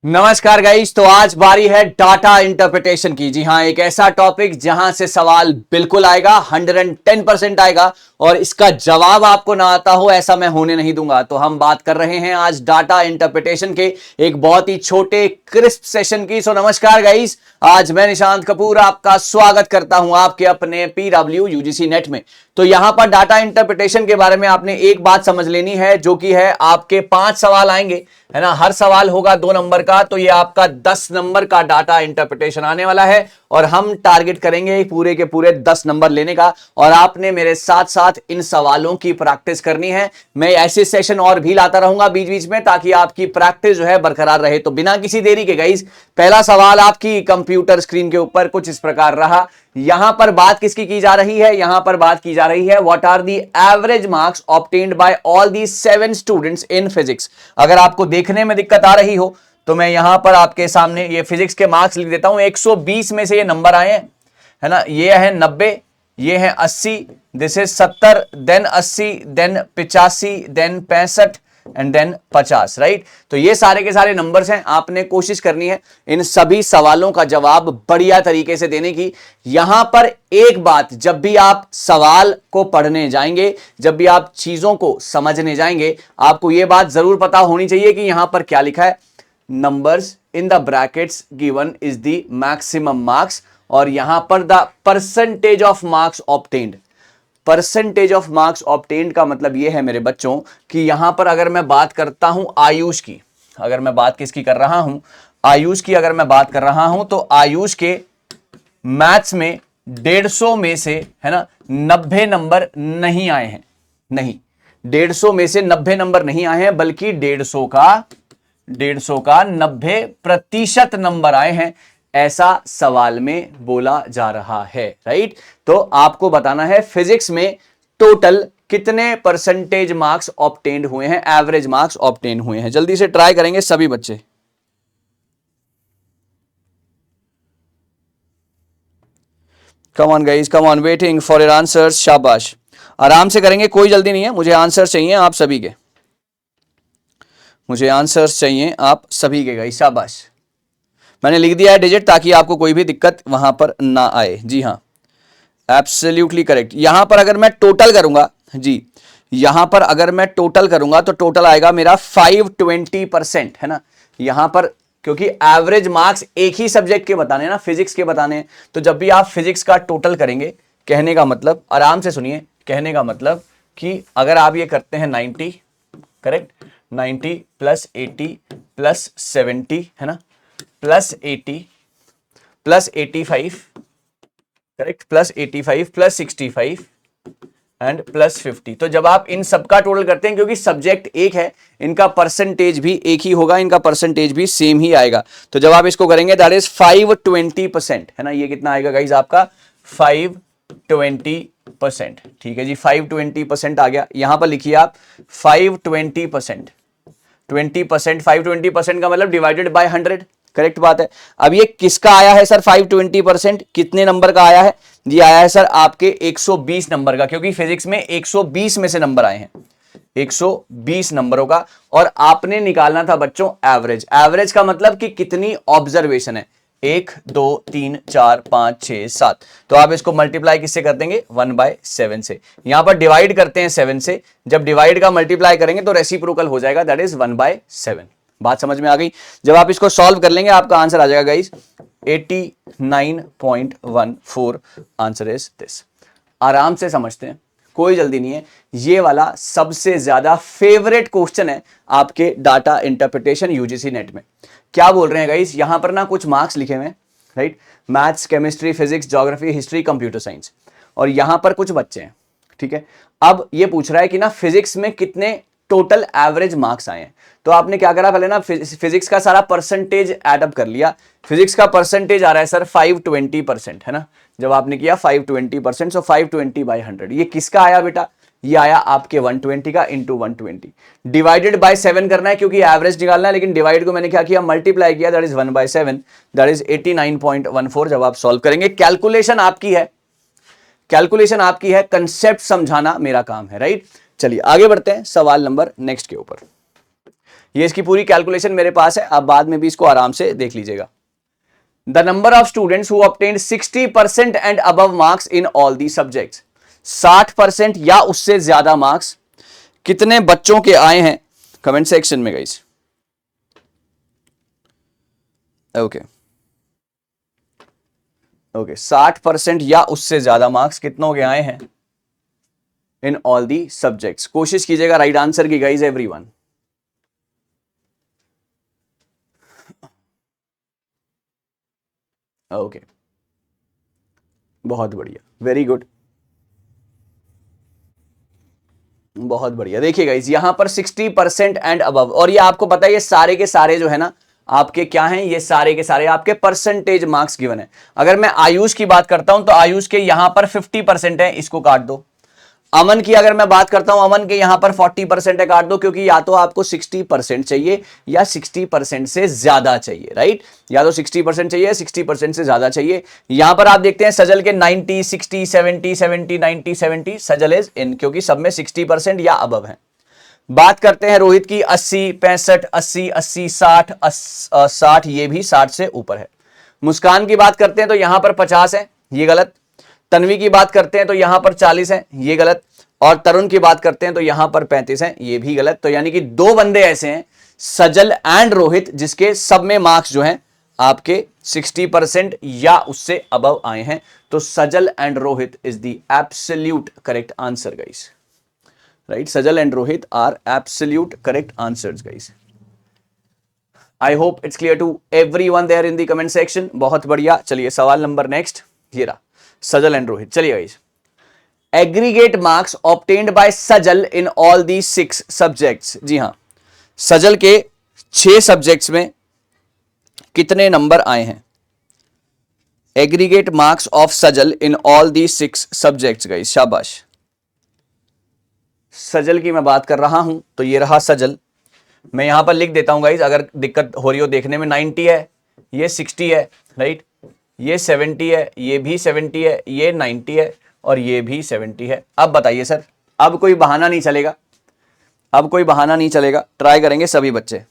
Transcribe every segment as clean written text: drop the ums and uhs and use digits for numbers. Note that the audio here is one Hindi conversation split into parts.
नमस्कार गाइस। तो आज बारी है डाटा इंटरप्रिटेशन की। जी हां, एक ऐसा टॉपिक जहां से सवाल बिल्कुल आएगा, 110% आएगा और इसका जवाब आपको ना आता हो ऐसा मैं होने नहीं दूंगा। तो हम बात कर रहे हैं आज डाटा इंटरप्रिटेशन के एक बहुत ही छोटे क्रिस्प सेशन की। सो नमस्कार गाइस, आज मैं निशांत कपूर आपका स्वागत करता हूं आपके अपने PW UGC नेट में। तो यहां पर डाटा इंटरप्रिटेशन के बारे में आपने एक बात समझ लेनी है, जो कि है आपके 5 सवाल आएंगे, है ना। हर सवाल होगा 2 नंबर का, तो ये आपका 10 नंबर का डाटा इंटरप्रिटेशन आने वाला है और हम टारगेट करेंगे पूरे के पूरे 10 नंबर लेने का। और आपने मेरे साथ साथ इन सवालों की प्रैक्टिस करनी है। मैं ऐसे सेशन और भी लाता रहूंगा बीच बीच में, ताकि आपकी प्रैक्टिस जो है बरकरार रहे। तो बिना किसी देरी के गाइस, पहला सवाल आपकी कंप्यूटर स्क्रीन के ऊपर कुछ इस प्रकार रहा। यहां पर बात किसकी की जा रही है? यहां पर बात की जा रही है what are the average marks obtained by all the 7 students in physics. अगर आपको देखने में दिक्कत आ रही हो तो मैं यहां पर आपके सामने ये फिजिक्स के मार्क्स लिख देता हूं। 120 में से ये नंबर आए हैं, है ना। ये है 90, ये है 80, this is 70, then 80, then 85, then 65 and then 50, right. तो ये सारे के सारे नंबर्स हैं। आपने कोशिश करनी है इन सभी सवालों का जवाब बढ़िया तरीके से देने की। यहां पर एक बात, जब भी आप सवाल को पढ़ने जाएंगे, जब भी आप चीजों को समझने जाएंगे, आपको यह बात जरूर पता होनी चाहिए कि यहां पर क्या लिखा है। Numbers in the brackets given is the maximum marks, और यहां पर the percentage of marks obtained. Percentage of marks obtained का मतलब यह है मेरे बच्चों कि यहां पर अगर मैं बात करता हूं आयुष की, अगर मैं बात किसकी कर रहा हूं, आयुष की अगर मैं बात कर रहा हूं, तो आयुष के मैथ्स में 150 में से, है ना, 90 नंबर नहीं आए हैं। नहीं, 150 में से 90 नंबर नहीं आए हैं, बल्कि 150 का 90% नंबर आए हैं, ऐसा सवाल में बोला जा रहा है, राइट। तो आपको बताना है फिजिक्स में टोटल कितने परसेंटेज मार्क्स ऑब्टेन्ड हुए हैं, एवरेज मार्क्स ऑब्टेन हुए हैं। जल्दी से ट्राई करेंगे सभी बच्चे। Come on guys, come on, waiting for your answers. शाबाश, आराम से करेंगे, कोई जल्दी नहीं है। मुझे आंसर चाहिए आप सभी के, मुझे आंसर्स चाहिए आप सभी के गाइस। शाबाश, मैंने लिख दिया है डिजिट ताकि आपको कोई भी दिक्कत वहां पर ना आए। जी हाँ, एब्सोल्युटली करेक्ट। यहां पर अगर मैं टोटल करूंगा जी, यहां पर अगर मैं टोटल करूंगा तो टोटल आएगा मेरा 520%, है ना। यहां पर क्योंकि एवरेज मार्क्स एक ही सब्जेक्ट के बताने ना, फिजिक्स के बताने, तो जब भी आप फिजिक्स का टोटल करेंगे, कहने का मतलब, आराम से सुनिए, कहने का मतलब कि अगर आप ये करते हैं 90, करेक्ट, 90 प्लस 80 प्लस 70, है ना, plus 80 plus 85, correct, plus 85 plus 65 and plus 50। तो जब आप इन सबका टोटल करते हैं, क्योंकि सब्जेक्ट एक है, इनका परसेंटेज भी एक ही होगा, इनका परसेंटेज भी सेम ही आएगा। तो जब आप इसको करेंगे दैट इज 520%, है ना। ये कितना आएगा गाइस आपका? 520%, ठीक है जी। 520% आ गया। यहां पर लिखिए आप 520%, 20%, 520% का मतलब डिवाइडेड बाय 100, करेक्ट बात है। अब ये किसका आया है सर 520%? कितने नंबर का आया है? ये आया है सर आपके 120 नंबर का, क्योंकि फिजिक्स में 120 में से नंबर आए हैं, 120 नंबरों का। और आपने निकालना था बच्चों एवरेज। एवरेज का मतलब कि कितनी ऑब्जर्वेशन है, 1 2 3 4 5 6 7। तो आप इसको मल्टीप्लाई किससे कर देंगे? 1/7 से। यहां पर डिवाइड करते हैं 7 से, जब डिवाइड का मल्टीप्लाई करेंगे तो रेसिप्रोकल हो जाएगा, दैट इज 1/7। बात समझ में आ गई? जब आप इसको सॉल्व कर लेंगे आपका आंसर आ जाएगा गाइस 89.14। Answer is this. आराम से समझते हैं, कोई जल्दी नहीं है। ये वाला सबसे ज्यादा फेवरेट क्वेश्चन है आपके डाटा इंटरप्रिटेशन यूजीसी नेट में। क्या बोल रहे हैं गाइस? यहां पर ना कुछ मार्क्स लिखे हुए हैं, right, maths, chemistry, physics, geography, history, computer science, और यहां पर कुछ बच्चे हैं, ठीक है। अब ये पूछ रहा है कि ना फिजिक्स में कितने टोटल एवरेज मार्क्स आए हैं। तो आपने क्या करा, पहले ना फिजिक्स का सारा परसेंटेज एडअप कर लिया। फिजिक्स का परसेंटेज आ रहा है सर 520%, है ना। जब आपने किया 520%, सो 520/100, ये किसका आया बेटा? ये आया आपके 120 का, इंटू 120 डिवाइडेड बाय 7 करना है, क्योंकि एवरेज निकालना है। लेकिन डिवाइड को मैंने क्या किया, मल्टीप्लाई किया, दैट इज 1/7, दैट इज 89.14। जब आप सॉल्व करेंगे, कैलकुलेशन आपकी है, कैलकुलेशन आपकी है, कंसेप्ट समझाना मेरा काम है, राइट। चलिए आगे बढ़ते हैं सवाल नंबर नेक्स्ट के ऊपर। ये इसकी पूरी कैलकुलेशन मेरे पास है, आप बाद में भी इसको आराम से देख लीजिएगा। The number of students who obtained 60% and above marks in all the subjects, 60% या उससे ज्यादा मार्क्स कितने बच्चों के आए हैं कमेंट सेक्शन में गाइस। ओके ओके 60% या उससे ज्यादा मार्क्स कितनों के आए हैं इन ऑल दी सब्जेक्ट्स। कोशिश कीजिएगा राइट आंसर की गाइस एवरीवन। ओके बहुत बढ़िया, वेरी गुड, बहुत बढ़िया। देखिए गाइस यहां पर 60% एंड अबव, और ये आपको पता है ये सारे के सारे जो है ना आपके क्या हैं, ये सारे के सारे आपके परसेंटेज मार्क्स गिवन है। अगर मैं आयुष की बात करता हूं तो आयुष के यहां पर 50% है, इसको काट दो। अमन की अगर मैं बात करता हूं, अमन के यहां पर 40% है, काट दो, क्योंकि या तो आपको 60% चाहिए या 60% से ज्यादा चाहिए, राइट, या तो 60% चाहिए, 60% से ज्यादा चाहिए। यहां पर आप देखते हैं सजल के 90, 60, 70, 70, 90, 70, सजल इज इन, क्योंकि सब में 60% या अबव है। बात करते हैं रोहित की 80, 65, 80, 80, 60, 60, ये भी 60 से ऊपर है। मुस्कान की बात करते हैं तो यहां पर 50 है, ये गलत। तन्वी की बात करते हैं तो यहां पर 40 है, ये गलत। और तरुण की बात करते हैं तो यहां पर 35 है, ये भी गलत। तो यानी कि दो बंदे ऐसे हैं सजल एंड रोहित जिसके सब में मार्क्स जो हैं आपके 60% या उससे अबव आए हैं। तो Sajal and Rohit is the absolute correct answer guys, right, Sajal and Rohit are absolute correct answers guys. I hope it's clear to everyone there in the comment section. बहुत बढ़िया, चलिए सवाल नंबर नेक्स्ट, ये रहा सजल एंड रोहित। चलिए guys, aggregate marks obtained by Sajal in all the 6 subjects. जी हां, सजल के 6 सब्जेक्ट्स में कितने नंबर आए हैं। Aggregate marks of Sajal in all the 6 subjects guys, शाबाश। सजल की मैं बात कर रहा हूं तो ये रहा सजल, मैं यहां पर लिख देता हूं गाइस, अगर दिक्कत हो रही हो देखने में। 90 है, ये 60 है, राइट, ये 70 है, ये भी 70 है, ये 90 है और ये भी 70 है। अब बताइए सर, अब कोई बहाना नहीं चलेगा, अब कोई बहाना नहीं चलेगा, ट्राई करेंगे सभी बच्चे।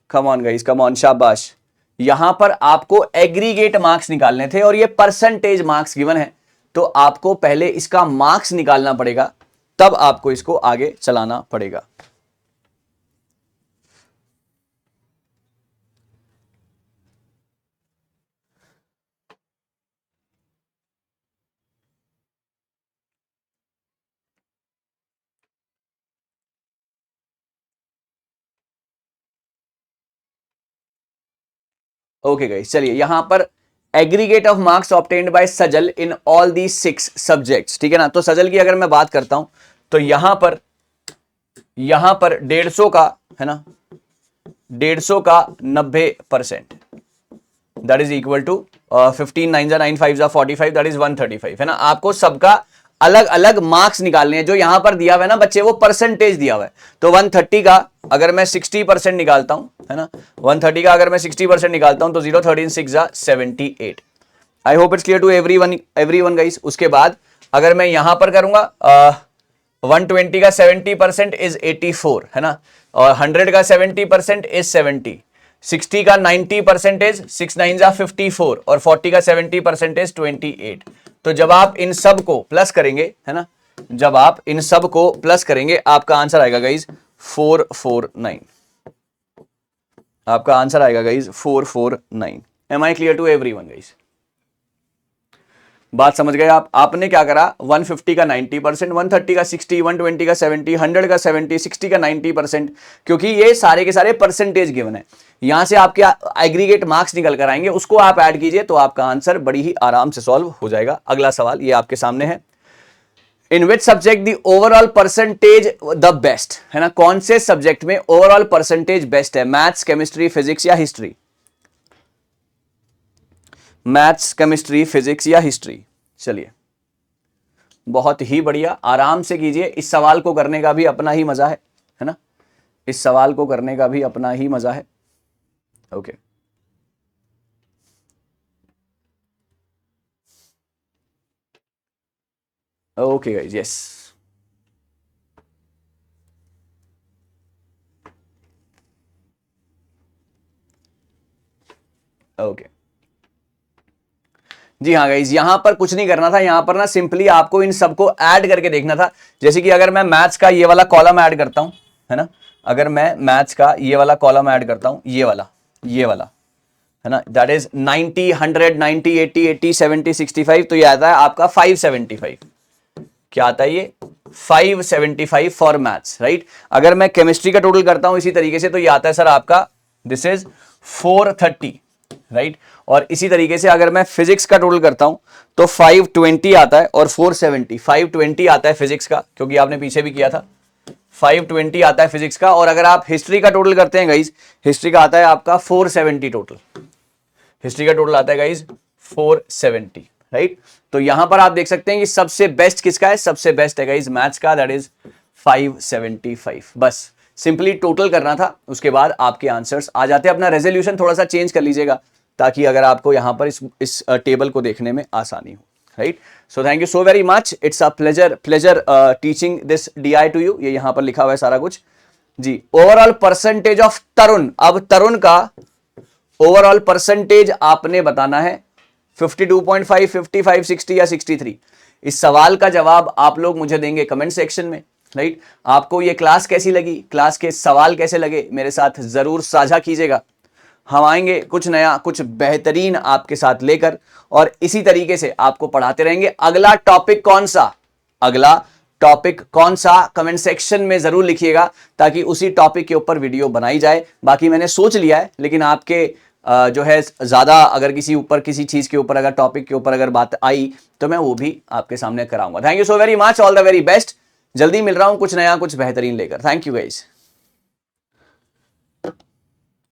Come on guys, come on, शाबाश। यहां पर आपको एग्रीगेट मार्क्स निकालने थे और ये परसेंटेज मार्क्स गिवन है, तो आपको पहले इसका मार्क्स निकालना पड़ेगा, तब आपको इसको आगे चलाना पड़ेगा। ओके गाइस, चलिए यहां पर aggregate of marks obtained by Sajal in all the 6 subjects, ठीक है ना। तो सजल की अगर मैं बात करता हूं तो यहां पर 150 का है ना, 150 का 90%, दैट इज इक्वल टू 15 9 जा 9 5 जा 45, दैट इज 135, है ना। आपको सबका अलग अलग मार्क्स निकालने हैं। जो यहां पर दिया हुआ है ना बच्चे, वो परसेंटेज दिया हुआ है। तो 130 का अगर मैं 60% निकालता हूं, है ना, 130 का अगर मैं 60% निकालता हूं तो 0 13 6 जा 78। I hope it's clear to everyone guys. उसके बाद अगर मैं यहां पर करूंगा 120 का 70% इज 84, है ना, और 100 का 70% इज 70, 60 का 90% इज 6 9 जा 54 और 40 का 70% इज 28। तो जब आप इन सब को प्लस करेंगे, है ना, जब आप इन सब को प्लस करेंगे आपका आंसर आएगा गाइज 449। आपका आंसर आएगा guys 449। Am I clear to everyone guys? बात समझ गए आप? आपने क्या करा, 150 का 90%, 130 का 60, 120 का 70, 100 का 70, 60 का 90%, क्योंकि ये सारे के सारे परसेंटेज गिवन है। यहां से आपके एग्रीगेट मार्क्स निकल कर आएंगे, उसको आप ऐड कीजिए तो आपका आंसर बड़ी ही आराम से सॉल्व हो जाएगा। अगला सवाल ये आपके सामने है, in which subject the overall percentage the best, है ना, कौन से सब्जेक्ट में ओवरऑल परसेंटेज बेस्ट है? मैथ्स, केमिस्ट्री, फिजिक्स या हिस्ट्री? मैथ्स, केमिस्ट्री, फिजिक्स या हिस्ट्री? चलिए बहुत ही बढ़िया, आराम से कीजिए। इस सवाल को करने का भी अपना ही मजा है ना, इस सवाल को करने का भी अपना ही मजा है। Okay okay guys, yes, okay. जी हाँ गाइज, यहां पर कुछ नहीं करना था, यहां पर ना सिंपली आपको इन सबको ऐड करके देखना था। जैसे कि अगर मैं मैथ्स का ये वाला कॉलम ऐड करता हूं, है ना, अगर मैं मैथ्स का ये वाला कॉलम ऐड करता हूं, ये वाला है ना, दैट इज 90, 100, 90, 80, 80, 70, 65, तो ये आता है आपका 575। क्या आता है ये? 575 फॉर मैथ्स, राइट। अगर मैं केमिस्ट्री का टोटल करता हूं इसी तरीके से, तो ये आता है सर आपका, दिस इज 430, राइट। और इसी तरीके से अगर मैं फिजिक्स का टोटल करता हूं तो 520 आता है और 470, 520 आता है फिजिक्स का, क्योंकि आपने पीछे भी किया था, 520 आता है फिजिक्स का। और अगर आप हिस्ट्री का टोटल करते हैं गाइज, हिस्ट्री का आता है आपका 470 टोटल, हिस्ट्री का टोटल आता है गाइज 470, राइट। तो यहां पर आप देख सकते हैं कि सबसे बेस्ट किसका है, सबसे बेस्ट है गाइज मैथ्स का, दैट इज 575। बस सिंपली टोटल करना था, उसके बाद आपके आंसर्स आ जाते हैं। अपना रेजोल्यूशन थोड़ा सा चेंज कर लीजिएगा, ताकि अगर आपको यहां पर इस टेबल को देखने में आसानी हो, right. So thank you so very much, it's a pleasure teaching this DI to you. ये यहां पर लिखा हुआ है सारा कुछ जी। ओवरऑल परसेंटेज ऑफ तरुण, अब तरुण का ओवरऑल परसेंटेज आपने बताना है, 52.5, 55, 60 या 63। इस सवाल का जवाब आप लोग मुझे देंगे कमेंट सेक्शन में, राइट। आपको ये क्लास कैसी लगी, क्लास के सवाल कैसे लगे, मेरे साथ जरूर साझा कीजिएगा। हम आएंगे कुछ नया, कुछ बेहतरीन आपके साथ लेकर, और इसी तरीके से आपको पढ़ाते रहेंगे। अगला टॉपिक कौन सा, अगला टॉपिक कौन सा, कमेंट सेक्शन में जरूर लिखिएगा, ताकि उसी टॉपिक के ऊपर वीडियो बनाई जाए। बाकी मैंने सोच लिया है, लेकिन आपके जो है ज्यादा अगर किसी चीज के ऊपर, अगर टॉपिक के ऊपर अगर बात आई, तो मैं वो भी आपके सामने कराऊंगा। Thank you so very much, all the very best. जल्दी मिल रहा हूं कुछ नया, कुछ बेहतरीन लेकर। Thank you guys.